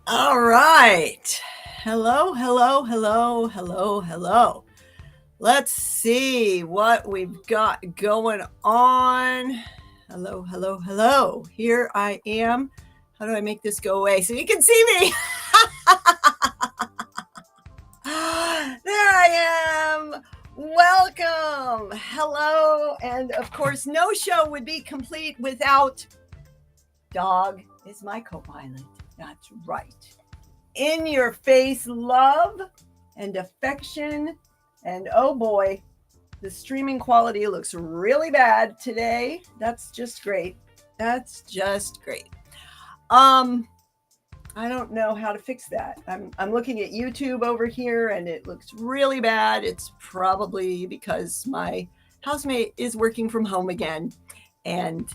All right. Hello, hello, hello, hello, hello. Let's see what we've got going on. Hello, hello, hello. Here I am. How do I make this go away so you can see me? There I am. Welcome. Hello. And of course, no show would be complete without Dog is my co-pilot. That's right. In your face love and affection. And oh boy, the streaming quality looks really bad today. That's just great. That's just great. I don't know how to fix that. I'm looking at YouTube over here and it looks really bad. It's probably because my housemate is working from home again and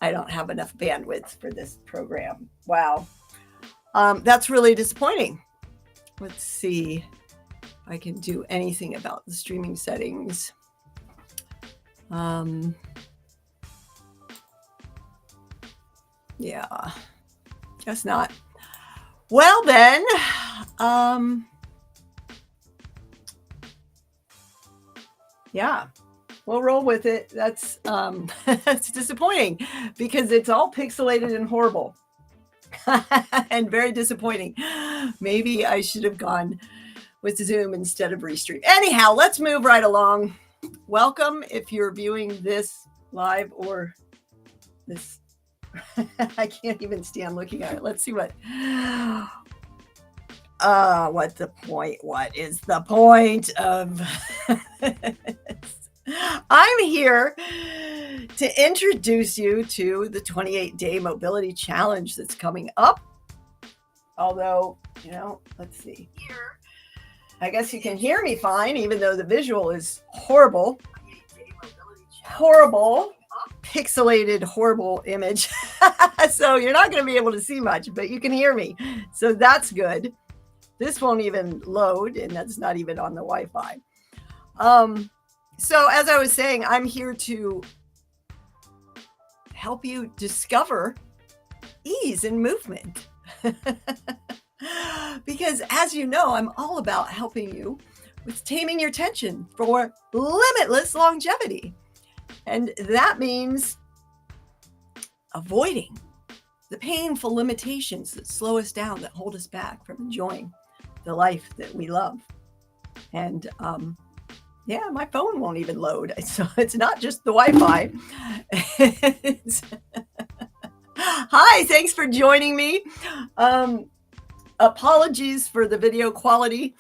I don't have enough bandwidth for this program. Wow. That's really disappointing. Let's see if I can do anything about the streaming settings. Yeah, guess not. Well then, yeah, we'll roll with it. That's that's disappointing because it's all pixelated and horrible and very disappointing. Maybe I should have gone with Zoom instead of Restream. Anyhow, let's move right along. Welcome if you're viewing this live or this. I can't even stand looking at it. Let's see what. What's the point? What is the point of I'm here to introduce you to the 28-day mobility challenge that's coming up. Although, let's see here. I guess you can hear me fine, even though the visual is horrible. Horrible, pixelated, horrible image. So you're not going to be able to see much, but you can hear me. So that's good. This won't even load, and that's not even on the Wi-Fi. So as I was saying, I'm here to help you discover ease in movement. Because as you know, I'm all about helping you with taming your tension for limitless longevity. And that means avoiding the painful limitations that slow us down, that hold us back from enjoying the life that we love. And yeah, my phone won't even load. So it's not just the Wi-Fi. Hi, thanks for joining me. Apologies for the video quality.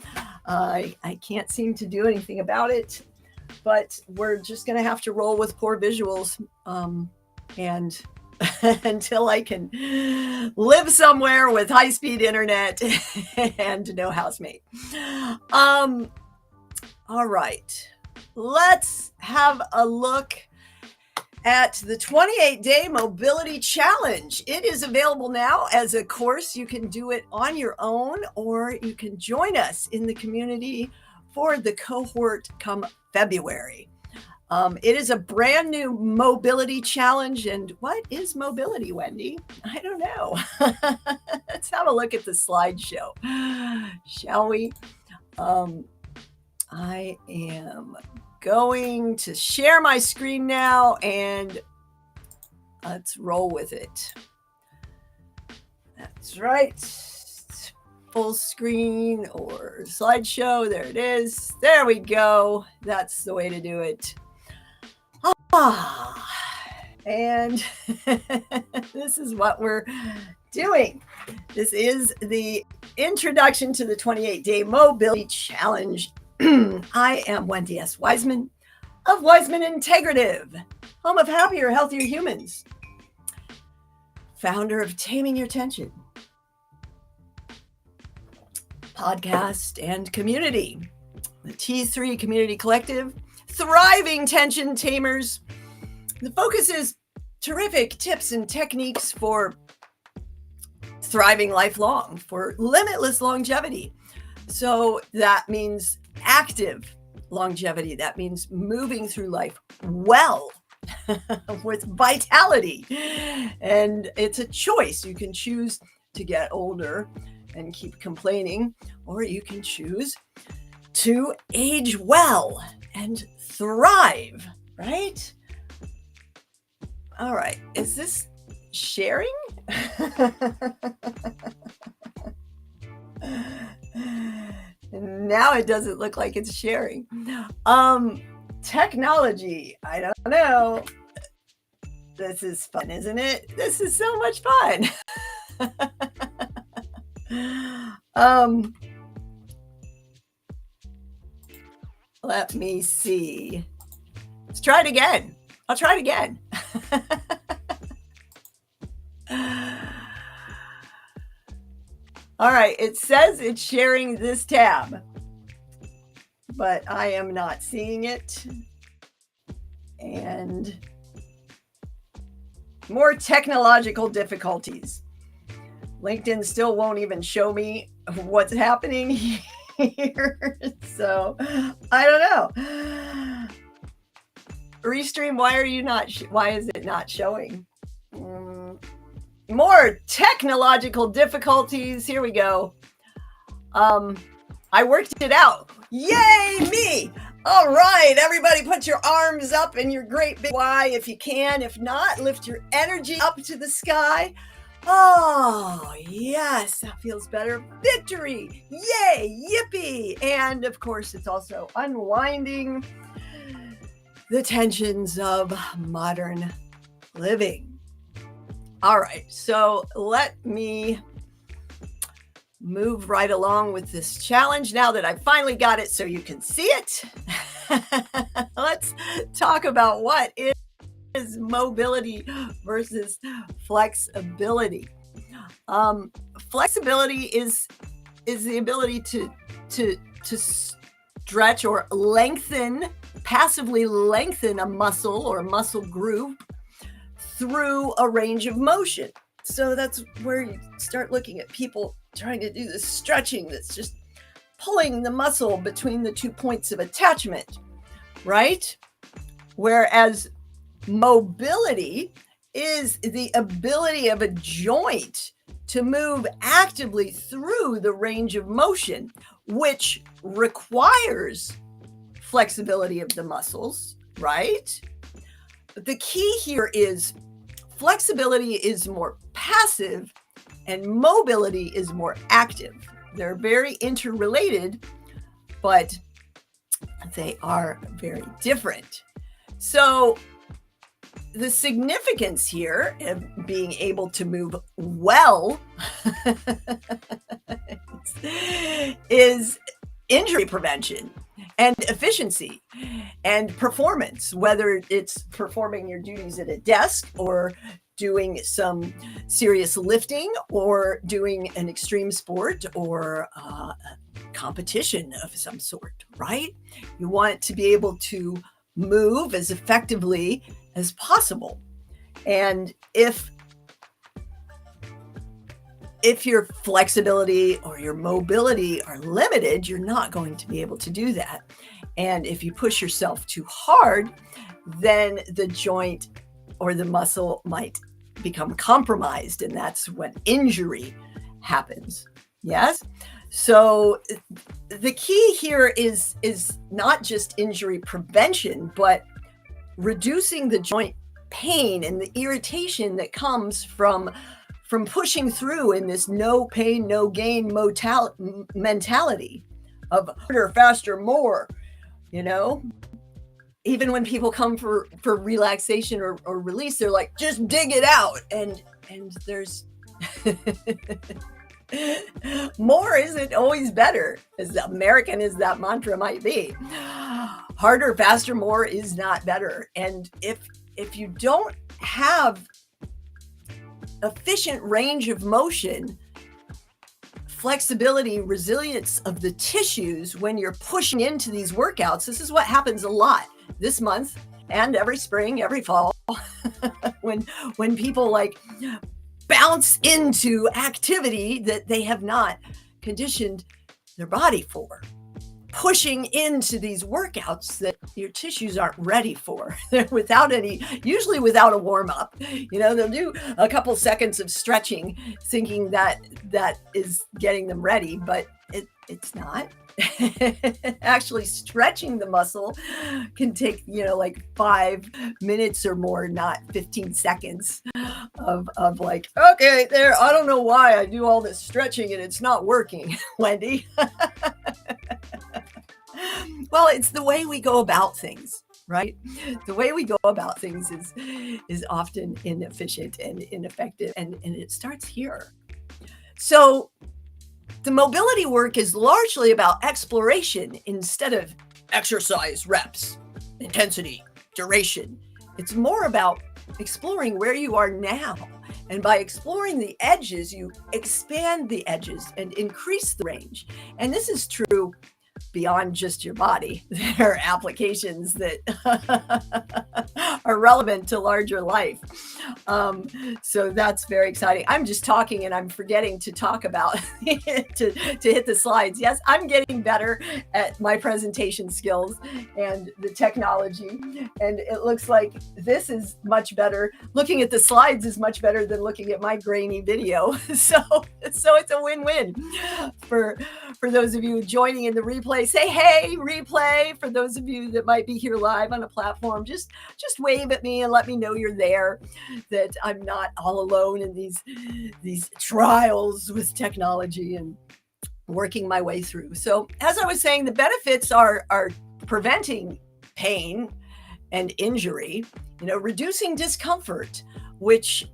I can't seem to do anything about it, but we're just going to have to roll with poor visuals and until I can live somewhere with high-speed internet and no housemate. All right, let's have a look at the 28-day mobility challenge. It is available now as a course. You can do it on your own, or you can join us in the community for the cohort come February. It is a brand new mobility challenge. And what is mobility, Wendy? I don't know. Let's have a look at the slideshow, shall we? I am going to share my screen now and let's roll with it. That's right. Full screen or slideshow. There it is. There we go. That's the way to do it. And this is what we're doing. This is the introduction to the 28-day mobility challenge. I am Wendy S. Wiseman of Wiseman Integrative, home of happier, healthier humans, founder of Taming Your Tension podcast and community, the T3 Community Collective, thriving tension tamers. The focus is terrific tips and techniques for thriving lifelong, for limitless longevity. So that means active longevity. That means moving through life well with vitality. And it's a choice. You can choose to get older and keep complaining, or you can choose to age well and thrive, right? All right. Is this sharing? Now it doesn't look like it's sharing. Technology. I don't know. This is fun, isn't it? This is so much fun. Let me see. Let's try it again. I'll try it again. All right, it says it's sharing this tab, but I am not seeing it. And more technological difficulties. LinkedIn still won't even show me what's happening here. So I don't know. Restream, why is it not showing? More technological difficulties. Here we go. I worked it out. Yay, me. All right, everybody put your arms up in your great big Y if you can. If not, lift your energy up to the sky. Oh, yes, that feels better. Victory. Yay, yippee. And of course, it's also unwinding the tensions of modern living. All right, so let me move right along with this challenge now that I've finally got it so you can see it. Let's talk about what is mobility versus flexibility. Flexibility is the ability to stretch or lengthen, passively lengthen a muscle or muscle group through a range of motion. So that's where you start looking at people trying to do this stretching that's just pulling the muscle between the 2 points of attachment, right? Whereas mobility is the ability of a joint to move actively through the range of motion, which requires flexibility of the muscles, right? But the key here is flexibility is more passive and mobility is more active. They're very interrelated, but they are very different. So the significance here of being able to move well is injury prevention and efficiency and performance, whether it's performing your duties at a desk or doing some serious lifting or doing an extreme sport or a competition of some sort, right? You want to be able to move as effectively as possible. And if your flexibility or your mobility are limited, you're not going to be able to do that. And if you push yourself too hard, then the joint or the muscle might become compromised, and that's when injury happens. Yes? So the key here is not just injury prevention, but reducing the joint pain and the irritation that comes from pushing through in this no pain, no gain mentality of harder, faster, more, you know? Even when people come for relaxation or release, they're like, just dig it out. And there's more isn't always better, as American as that mantra might be. Harder, faster, more is not better. And if you don't have efficient range of motion, flexibility, resilience of the tissues when you're pushing into these workouts, this is what happens a lot this month and every spring, every fall, when people like bounce into activity that they have not conditioned their body for. pushing into these workouts that your tissues aren't ready for. Without any, usually without a warm up. They'll do a couple seconds of stretching thinking that is getting them ready, but it's not. Actually stretching the muscle can take, like 5 minutes or more, not 15 seconds of like, okay, there, I don't know why I do all this stretching and it's not working, Wendy. Well, it's the way we go about things, right? The way we go about things is often inefficient and ineffective, and it starts here. So the mobility work is largely about exploration instead of exercise reps, intensity, duration. It's more about exploring where you are now. And by exploring the edges, you expand the edges and increase the range. And this is true beyond just your body. There are applications that are relevant to larger life. So that's very exciting. I'm just talking and I'm forgetting to talk about to hit the slides. Yes, I'm getting better at my presentation skills and the technology. And it looks like this is much better. Looking at the slides is much better than looking at my grainy video. So it's a win-win for those of you joining in the replay. Say, hey, replay. For those of you that might be here live on a platform, just wave at me and let me know you're there, that I'm not all alone in these trials with technology and working my way through. So as I was saying, the benefits are preventing pain and injury, reducing discomfort, which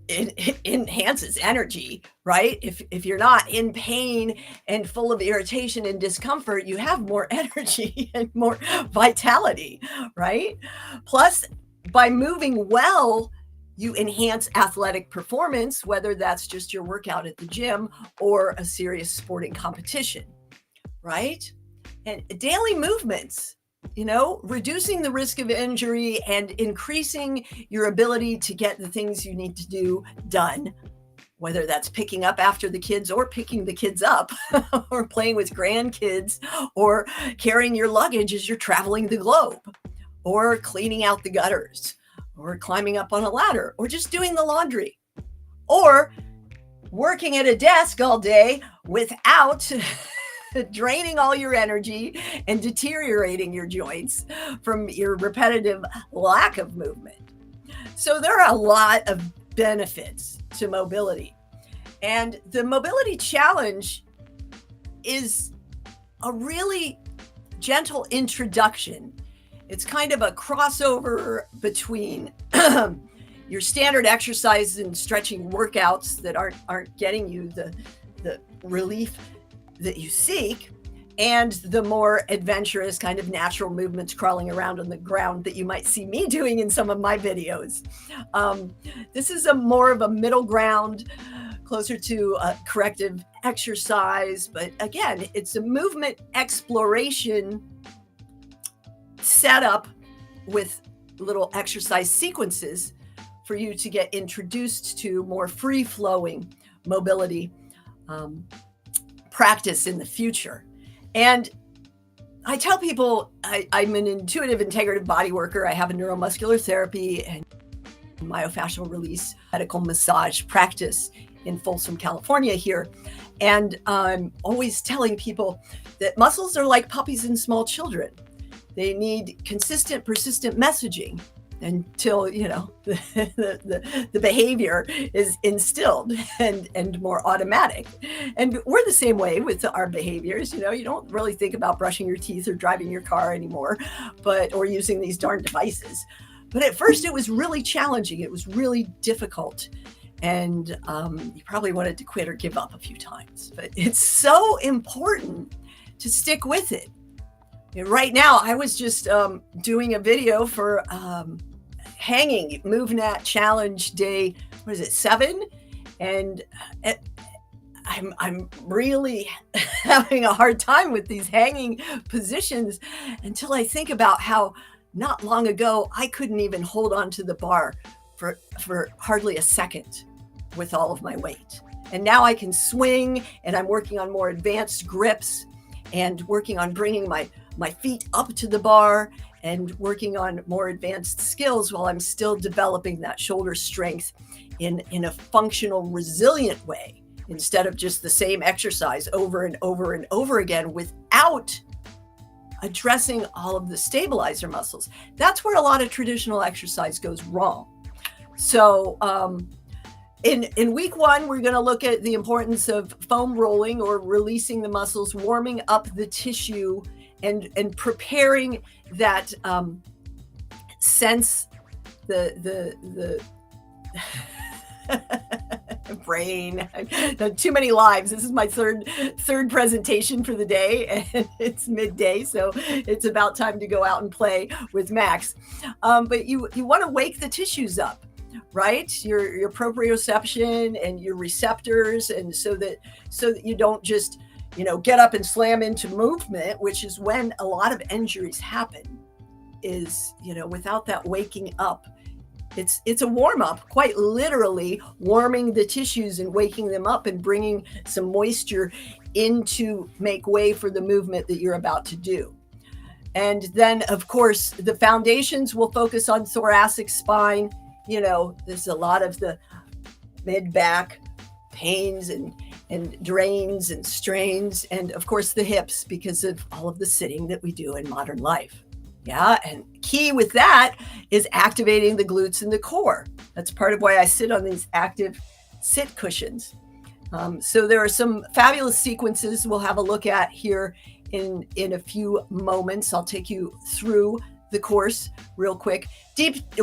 it enhances energy, right? If you're not in pain and full of irritation and discomfort, you have more energy and more vitality, right? Plus, by moving well, you enhance athletic performance, whether that's just your workout at the gym or a serious sporting competition, right? And daily movements, reducing the risk of injury and increasing your ability to get the things you need to do done, whether that's picking up after the kids or picking the kids up or playing with grandkids or carrying your luggage as you're traveling the globe or cleaning out the gutters or climbing up on a ladder or just doing the laundry or working at a desk all day without draining all your energy and deteriorating your joints from your repetitive lack of movement. So there are a lot of benefits to mobility. And the mobility challenge is a really gentle introduction. It's kind of a crossover between your standard exercises and stretching workouts that aren't getting you the relief that you seek, and the more adventurous kind of natural movements crawling around on the ground that you might see me doing in some of my videos. This is more of a middle ground, closer to a corrective exercise, but again, it's a movement exploration set up with little exercise sequences for you to get introduced to more free-flowing mobility practice in the future. And I tell people I'm an intuitive integrative body worker. I have a neuromuscular therapy and myofascial release medical massage practice in Folsom, California here. And I'm always telling people that muscles are like puppies and small children. They need consistent, persistent messaging until, the behavior is instilled and more automatic. And we're the same way with our behaviors. You don't really think about brushing your teeth or driving your car anymore, or using these darn devices. But at first it was really challenging. It was really difficult. And you probably wanted to quit or give up a few times, but it's so important to stick with it. Right now, I was just doing a video for hanging MoveNat Challenge Day, 7? And I'm really having a hard time with these hanging positions until I think about how not long ago I couldn't even hold on to the bar for hardly a second with all of my weight. And now I can swing, and I'm working on more advanced grips. and working on bringing my feet up to the bar and working on more advanced skills while I'm still developing that shoulder strength in a functional, resilient way, instead of just the same exercise over and over and over again without addressing all of the stabilizer muscles. That's where a lot of traditional exercise goes wrong. So in week 1, we're going to look at the importance of foam rolling, or releasing the muscles, warming up the tissue, and preparing that sense, the brain. Too many lives. This is my third presentation for the day, and it's midday, so it's about time to go out and play with Max. But you want to wake the tissues up, right? Your proprioception and your receptors, and so that you don't just get up and slam into movement, which is when a lot of injuries happen. Is without that waking up. It's a warm-up, quite literally warming the tissues and waking them up and bringing some moisture in to make way for the movement that you're about to do. And then, of course, the foundations will focus on thoracic spine. There's a lot of the mid-back pains and drains and strains, and of course the hips, because of all of the sitting that we do in modern life. Yeah, and key with that is activating the glutes and the core. That's part of why I sit on these active sit cushions. So there are some fabulous sequences we'll have a look at here in a few moments. I'll take you through the course real quick.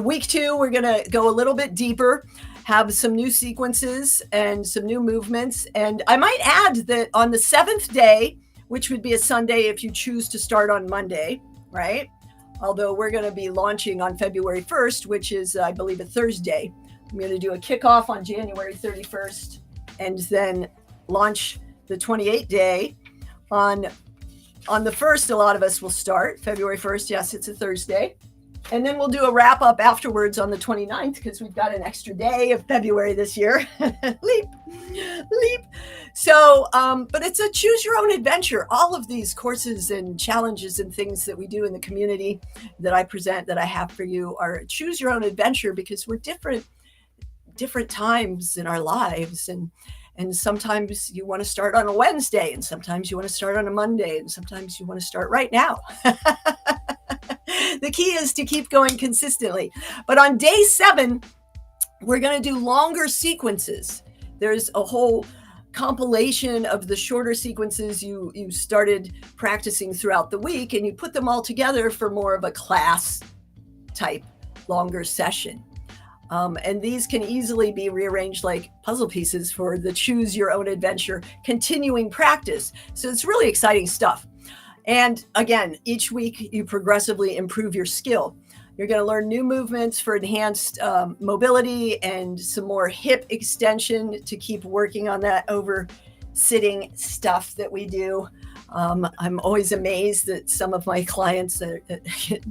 Week 2, we're going to go a little bit deeper, have some new sequences and some new movements. And I might add that on the 7th day, which would be a Sunday if you choose to start on Monday, right? Although we're going to be launching on February 1st, which is, I believe, a Thursday. I'm going to do a kickoff on January 31st, and then launch the 28th day on the 1st. A lot of us will start February 1st. Yes, it's a Thursday. And then we'll do a wrap up afterwards on the 29th, because we've got an extra day of February this year. Leap. So, but it's a choose your own adventure. All of these courses and challenges and things that we do in the community that I present, that I have for you, are choose your own adventure, because we're different times in our lives. And sometimes you want to start on a Wednesday, and sometimes you want to start on a Monday, and sometimes you want to start right now. The key is to keep going consistently. But on day 7, we're going to do longer sequences. There's a whole compilation of the shorter sequences you started practicing throughout the week, and you put them all together for more of a class type longer session. And these can easily be rearranged like puzzle pieces for the choose your own adventure continuing practice. So it's really exciting stuff. And again, each week you progressively improve your skill. You're going to learn new movements for enhanced mobility and some more hip extension to keep working on that over sitting stuff that we do. I'm always amazed that some of my clients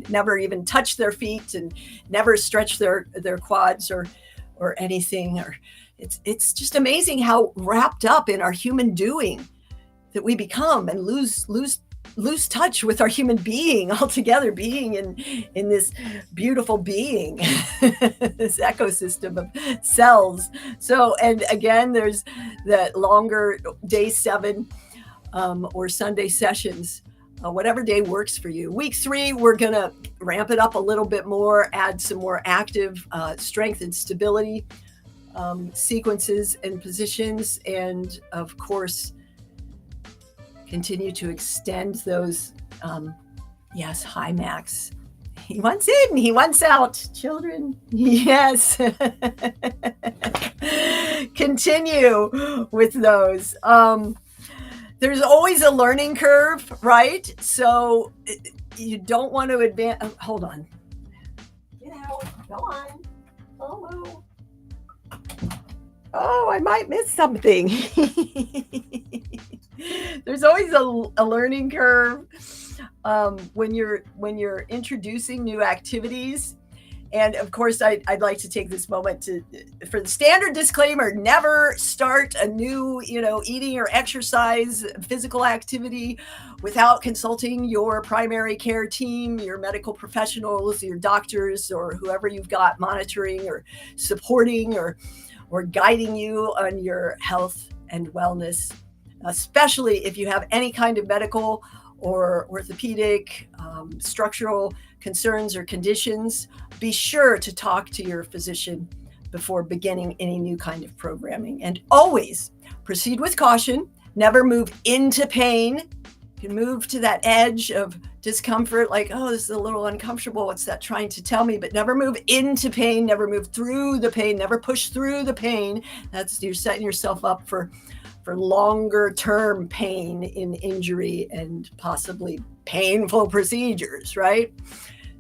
never even touch their feet and never stretch their quads or anything. Or it's just amazing how wrapped up in our human doing that we become, and lose touch with our human being altogether, being in this beautiful being, this ecosystem of cells. So, and again, there's that longer day 7 or Sunday sessions, whatever day works for you. Week 3, we're going to ramp it up a little bit more, add some more active strength and stability sequences and positions, and of course, continue to extend those, yes, high max. He wants in, he wants out, children. Yes. Continue with those. There's always a learning curve, right? So you don't want to advance. Oh, hold on. Get out. Go on. Follow. Oh, I might miss something. There's always a learning curve when you're introducing new activities. And of course, I'd like to take this moment for the standard disclaimer: never start a new, eating or exercise, physical activity without consulting your primary care team, your medical professionals, your doctors, or whoever you've got monitoring or supporting or guiding you on your health and wellness, especially if you have any kind of medical or orthopedic, structural concerns or conditions. Be sure to talk to your physician before beginning any new kind of programming. And always proceed with caution. Never move into pain. You can move to that edge of discomfort, like, oh, this is a little uncomfortable. What's that trying to tell me? But never move into pain, never move through the pain, never push through the pain. You're setting yourself up for longer term pain in injury and possibly painful procedures, right?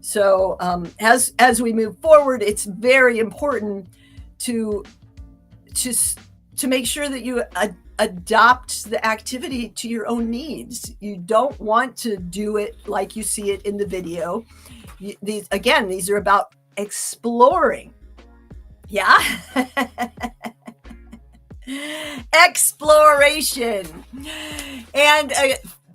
So as we move forward, it's very important to make sure that you adopt the activity to your own needs. You don't want to do it like you see it in the video. These are about exploring. Yeah. Exploration. And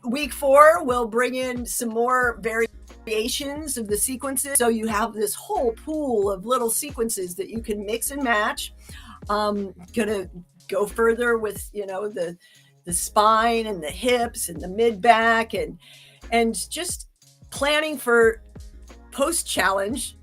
week 4 will bring in some more variations of the sequences. So you have this whole pool of little sequences that you can mix and match. Gonna go further with, the spine and the hips and the mid back and just planning for post-challenge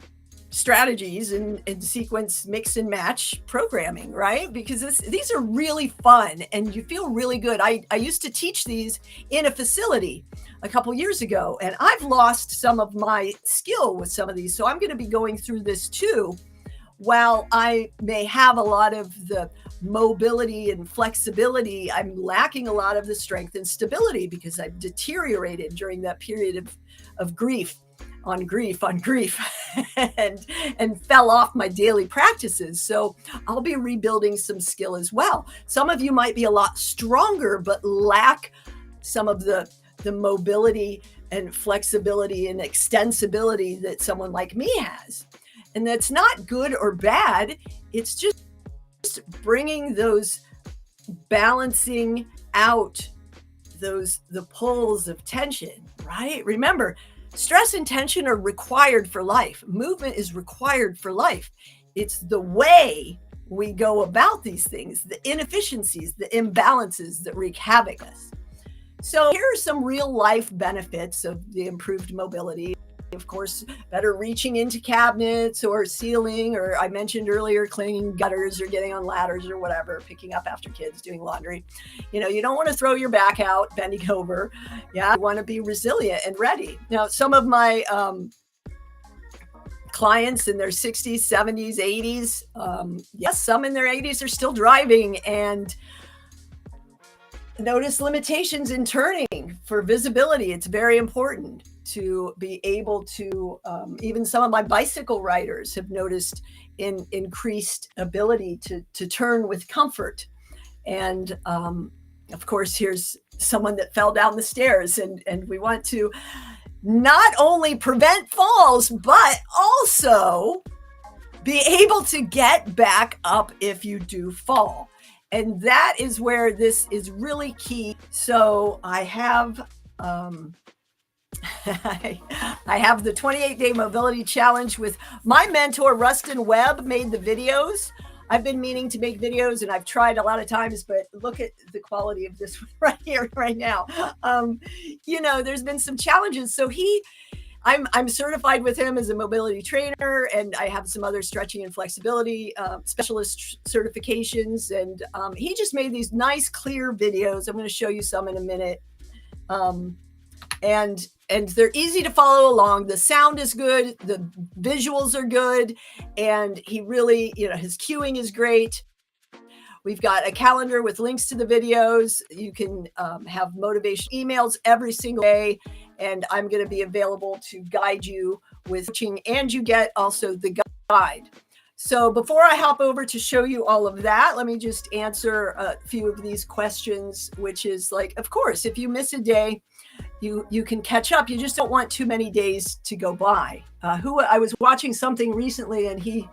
strategies and sequence mix and match programming, right? Because these are really fun and you feel really good. I used to teach these in a facility a couple years ago, and I've lost some of my skill with some of these. So I'm going to be going through this too. While I may have a lot of the mobility and flexibility, I'm lacking a lot of the strength and stability because I've deteriorated during that period of grief on grief and fell off my daily practices. So I'll be rebuilding some skill as well. Some of you might be a lot stronger, but lack some of the mobility and flexibility and extensibility that someone like me has. And that's not good or bad. It's just bringing those, balancing out the pulls of tension, right? Remember, stress and tension are required for life. Movement is required for life. It's the way we go about these things, the inefficiencies, the imbalances that wreak havoc with us. So here are some real life benefits of the improved mobility. Of course, better reaching into cabinets or ceiling, or I mentioned earlier, cleaning gutters or getting on ladders or whatever, picking up after kids, doing laundry. You don't want to throw your back out, bending over. Yeah, you want to be resilient and ready. Now, some of my clients in their 60s, 70s, 80s, yes, some in their 80s are still driving and notice limitations in turning for visibility. It's very important to be able to, even some of my bicycle riders have noticed increased ability to turn with comfort. And of course, here's someone that fell down the stairs, and we want to not only prevent falls, but also be able to get back up if you do fall. And that is where this is really key. So I have I have the 28-day mobility challenge with my mentor, Rustin Webb, made the videos. I've been meaning to make videos and I've tried a lot of times, but look at the quality of this one right here, right now. There's been some challenges. So I'm certified with him as a mobility trainer, and I have some other stretching and flexibility specialist certifications. And he just made these nice, clear videos. I'm going to show you some in a minute. And they're easy to follow along. The sound is good. The visuals are good. And he really, his cueing is great. We've got a calendar with links to the videos. You can have motivation emails every single day. And I'm going to be available to guide you with coaching, and you get also the guide. So before I hop over to show you all of that, let me just answer a few of these questions, which is like, of course, if you miss a day, you can catch up. You just don't want too many days to go by. I was watching something recently, and he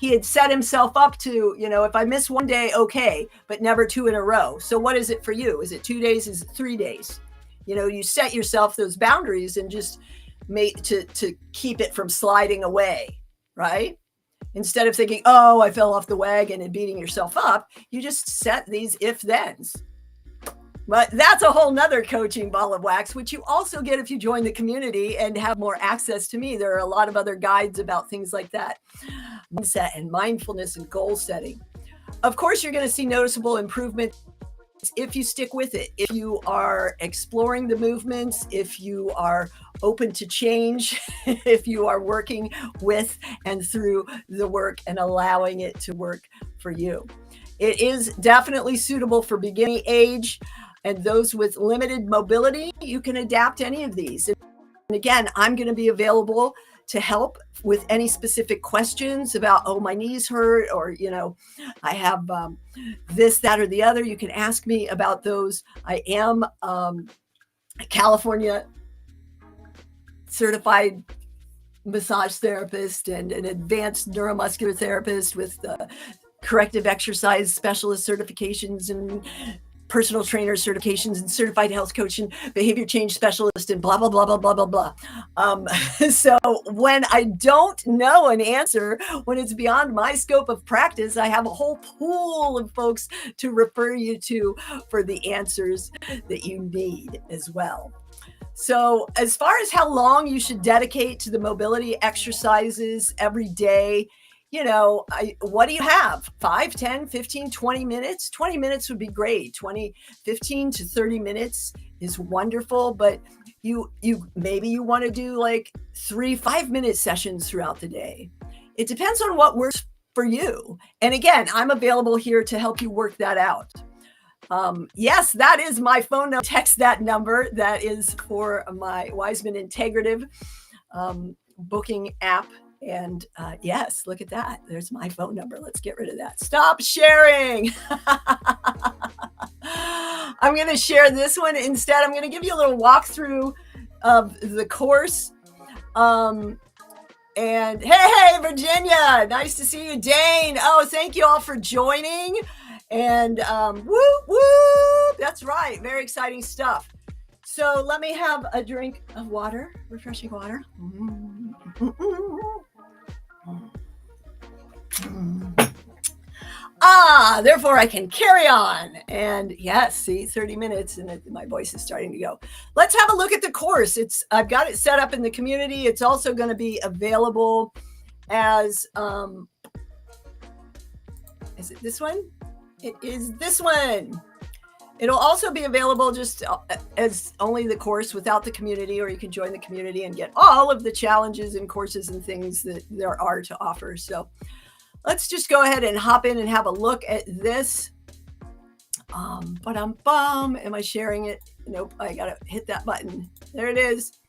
had set himself up to, if I miss one day, okay, but never two in a row. So what is it for you? Is it 2 days? Is it 3 days? You set yourself those boundaries and just make to keep it from sliding away, right? Instead of thinking, oh, I fell off the wagon and beating yourself up, you just set these if-thens. But that's a whole nother coaching ball of wax, which you also get if you join the community and have more access to me. There are a lot of other guides about things like that. Mindset and mindfulness and goal setting. Of course, you're going to see noticeable improvement if you stick with it, if you are exploring the movements, if you are open to change, if you are working with and through the work and allowing it to work for you. It is definitely suitable for beginning age and those with limited mobility. You can adapt any of these. And again, I'm going to be available to help with any specific questions about, oh, my knees hurt, or, I have this, that, or the other. You can ask me about those. I am a California certified massage therapist and an advanced neuromuscular therapist with corrective exercise specialist certifications and personal trainer certifications and certified health coach and behavior change specialist and blah, blah, blah, blah, blah, blah, blah. So when I don't know an answer, when it's beyond my scope of practice, I have a whole pool of folks to refer you to for the answers that you need as well. So as far as how long you should dedicate to the mobility exercises every day, what do you have? 5, 10, 15, 20 minutes? 20 minutes would be great. 15 to 30 minutes is wonderful, but maybe you want to do like 3 5-minute sessions throughout the day. It depends on what works for you. And again, I'm available here to help you work that out. Yes, that is my phone number. Text that number. That is for my Wiseman Integrative booking app. And yes, look at that. There's my phone number. Let's get rid of that. Stop sharing. I'm going to share this one instead. I'm going to give you a little walkthrough of the course. And hey, Virginia, nice to see you. Dane. Oh, thank you all for joining. And woo, that's right. Very exciting stuff. So let me have a drink of water, refreshing water. Therefore I can carry on. And yes, see, 30 minutes and my voice is starting to go. Let's have a look at the course. I've got it set up in the community. It's also going to be available as, is it this one? It is this one. It'll also be available just as only the course without the community, or you can join the community and get all of the challenges and courses and things that there are to offer. So let's just go ahead and hop in and have a look at this. Am I sharing it? Nope, I gotta hit that button. There it is.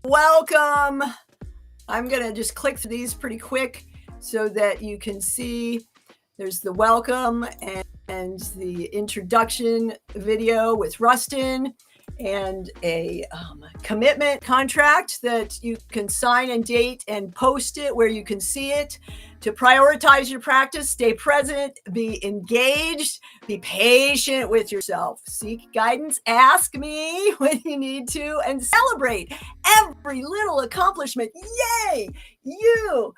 Welcome. I'm gonna just click through these pretty quick so that you can see there's the welcome and the introduction video with Rustin and a commitment contract that you can sign and date and post it where you can see it to prioritize your practice, stay present, be engaged, be patient with yourself, seek guidance, ask me when you need to, and celebrate every little accomplishment. Yay, you.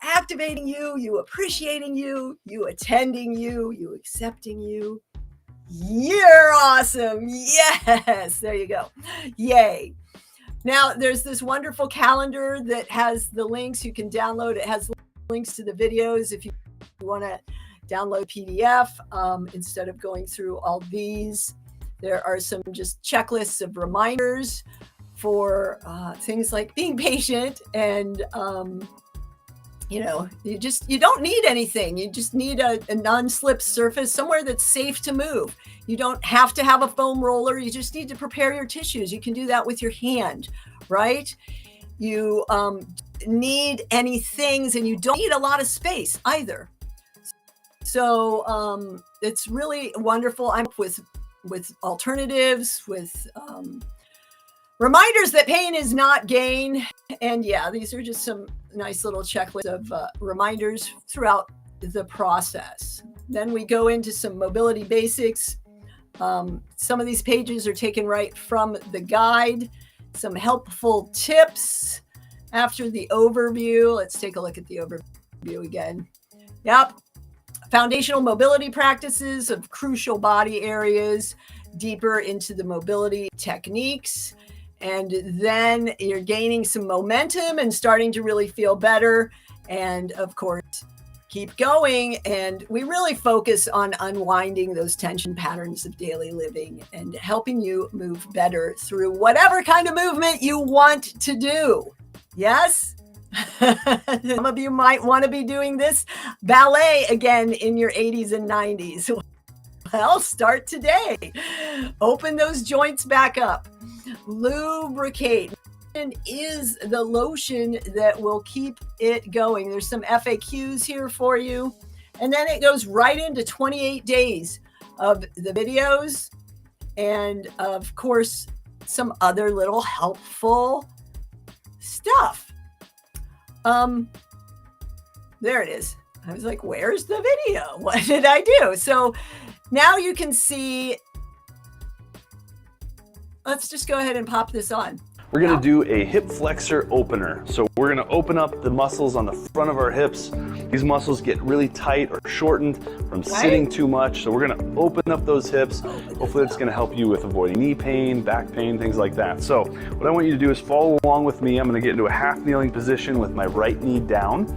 Activating you appreciating you attending you accepting you. You're awesome. Yes, there you go. Yay. Now there's this wonderful calendar that has the links you can download. It has links to the videos if you want to download PDF instead of going through all these. There are some just checklists of reminders for things like being patient and you don't need anything. You just need a non-slip surface, somewhere that's safe to move. You don't have to have a foam roller. You just need to prepare your tissues. You can do that with your hand, right? You need any things, and you don't need a lot of space either. So it's really wonderful. I'm with with alternatives, with reminders that pain is not gain. And yeah, these are just some nice little checklists of reminders throughout the process. Then we go into some mobility basics. Some of these pages are taken right from the guide. Some helpful tips after the overview. Let's take a look at the overview again. Yep. Foundational mobility practices of crucial body areas, deeper into the mobility techniques. And then you're gaining some momentum and starting to really feel better. And of course, keep going. And we really focus on unwinding those tension patterns of daily living and helping you move better through whatever kind of movement you want to do. Yes? Some of you might want to be doing this ballet again in your 80s and 90s. Well, start today. Open those joints back up. Lubricate is the lotion that will keep it going. There's some FAQs here for you. And then it goes right into 28 days of the videos. And of course, some other little helpful stuff. There it is. I was like, where's the video? What did I do? So now you can see. Let's just go ahead and pop this on. We're going to do a hip flexor opener. So we're going to open up the muscles on the front of our hips. These muscles get really tight or shortened from sitting too much. So we're going to open up those hips. Hopefully it's going to help you with avoiding knee pain, back pain, things like that. So what I want you to do is follow along with me. I'm going to get into a half kneeling position with my right knee down.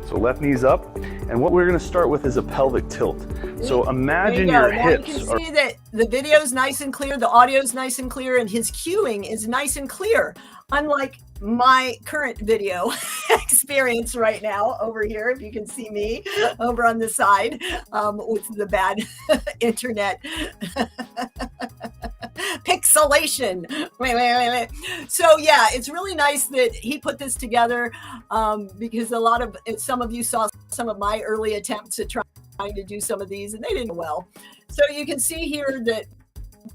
So left knee's up. And what we're going to start with is a pelvic tilt. So imagine your hips. You can see that the video's nice and clear, the audio's nice and clear, and his cueing is nice and clear. Unlike my current video experience right now over here, if you can see me over on the side with the bad internet pixelation. Wait. So yeah, it's really nice that he put this together because some of you saw some of my early attempts at trying to do some of these and they didn't well. So you can see here that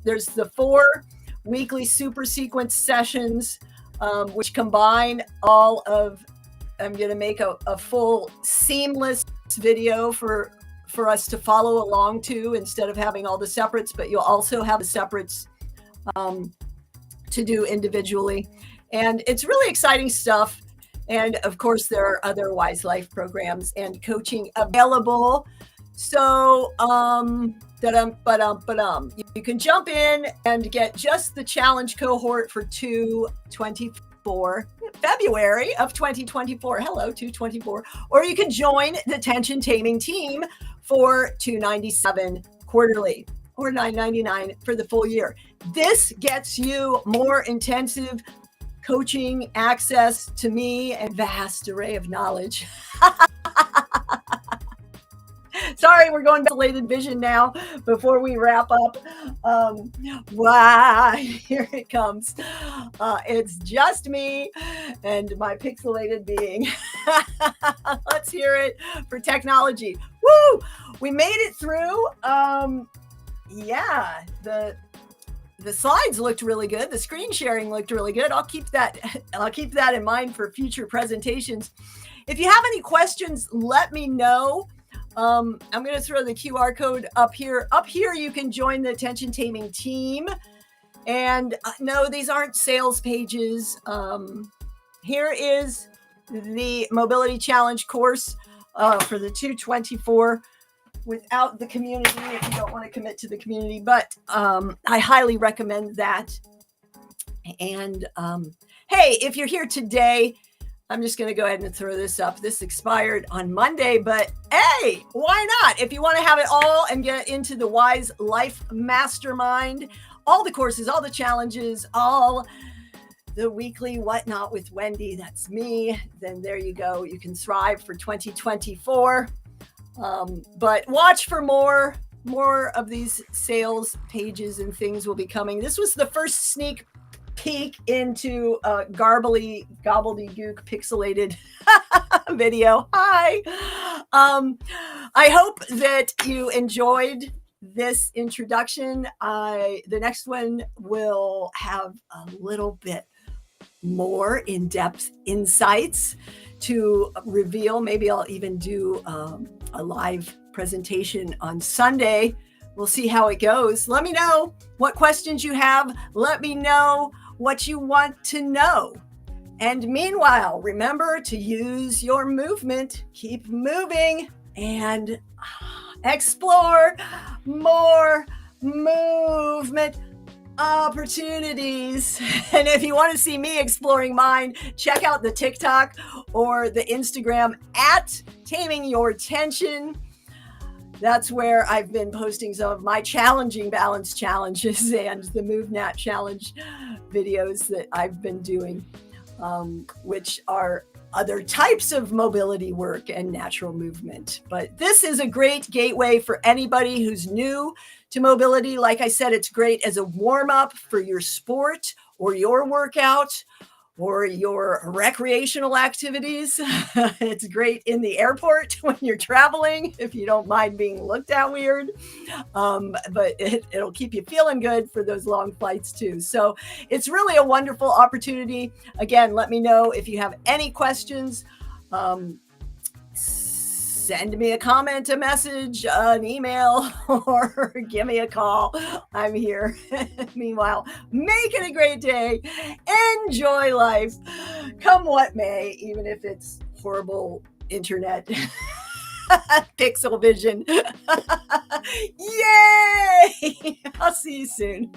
there's the 4 weekly super sequence sessions which combine all of, I'm going to make a full seamless video for us to follow along to instead of having all the separates, but you'll also have the separates to do individually. And it's really exciting stuff. And of course, there are other Wise Life programs and coaching available. So, you can jump in and get just the challenge cohort for 224 February of 2024. Hello, 224. Or you can join the tension taming team for $297 quarterly or $999 for the full year. This gets you more intensive coaching access to me and vast array of knowledge. Sorry, we're going pixelated vision now before we wrap up. Here it comes. It's just me and my pixelated being. Let's hear it for technology. Woo! We made it through. Yeah, the slides looked really good. The screen sharing looked really good. I'll keep that in mind for future presentations. If you have any questions, let me know. I'm going to throw the QR code up here. Up here, you can join the tension taming team. And no, these aren't sales pages. Here is the mobility challenge course for the 224 without the community if you don't want to commit to the community. But I highly recommend that. And hey, if you're here today, I'm just going to go ahead and throw this up. This expired on Monday, but hey, why not? If you want to have it all and get into the Wise Life Mastermind, all the courses, all the challenges, all the weekly whatnot with Wendy, that's me, then there you go. You can thrive for 2024. But watch for more of these sales pages and things will be coming. This was the first sneak peek into gobbledygook pixelated video. Hi. I hope that you enjoyed this introduction. The next one will have a little bit more in-depth insights to reveal. Maybe I'll even do a live presentation on Sunday. We'll see how it goes. Let me know what questions you have. Let me know what you want to know. And meanwhile, remember to use your movement. Keep moving and explore more movement opportunities. And if you want to see me exploring mine, check out the TikTok or the Instagram at Taming Your Tension. That's where I've been posting some of my challenging balance challenges and the MoveNat challenge videos that I've been doing, which are other types of mobility work and natural movement. But this is a great gateway for anybody who's new to mobility. Like I said, it's great as a warm-up for your sport or your workout or your recreational activities. It's great in the airport when you're traveling, if you don't mind being looked at weird. But it'll keep you feeling good for those long flights too. So it's really a wonderful opportunity. Again, let me know if you have any questions. Send me a comment, a message, an email, or give me a call. I'm here. Meanwhile, make it a great day. Enjoy life. Come what may, even if it's horrible internet pixel vision. Yay! I'll see you soon.